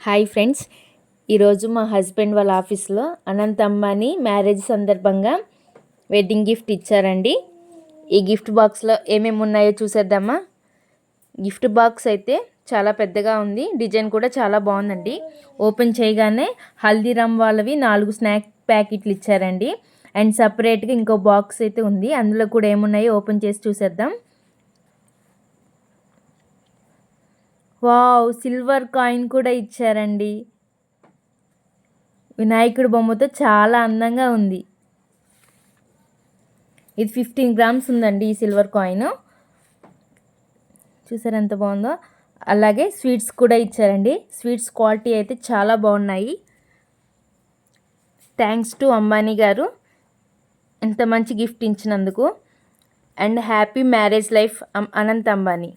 Hi friends, ఈరోజు మా husband వాళ్ళ ఆఫీస్లో అనంత్ అంబానీ మ్యారేజ్ సందర్భంగా వెడ్డింగ్ గిఫ్ట్ ఇచ్చారండి. ఈ గిఫ్ట్ బాక్స్లో ఏమేమి ఉన్నాయో చూసేద్దామా. గిఫ్ట్ బాక్స్ అయితే చాలా పెద్దగా ఉంది, డిజైన్ కూడా చాలా బాగుందండి. ఓపెన్ చేయగానే హల్దీరామ్ వాళ్ళవి 4 స్నాక్ ప్యాకెట్లు ఇచ్చారండి. అండ్ సపరేట్గా ఇంకో బాక్స్ అయితే ఉంది, అందులో కూడా ఏమున్నాయో ఓపెన్ చేసి చూసేద్దాం. వావ్, సిల్వర్ కాయిన్ కూడా ఇచ్చారండి. వినాయకుడి బొమ్మతో చాలా అందంగా ఉంది. ఇది 15 గ్రామ్స్ ఉందండి ఈ సిల్వర్ కాయిన్. చూసారు ఎంత బాగుందో. అలాగే స్వీట్స్ కూడా ఇచ్చారండి. స్వీట్స్ క్వాలిటీ అయితే చాలా బాగున్నాయి. థ్యాంక్స్ టు అంబానీ గారు ఇంత మంచి గిఫ్ట్ ఇచ్చినందుకు. And happy marriage life Anant Ambani.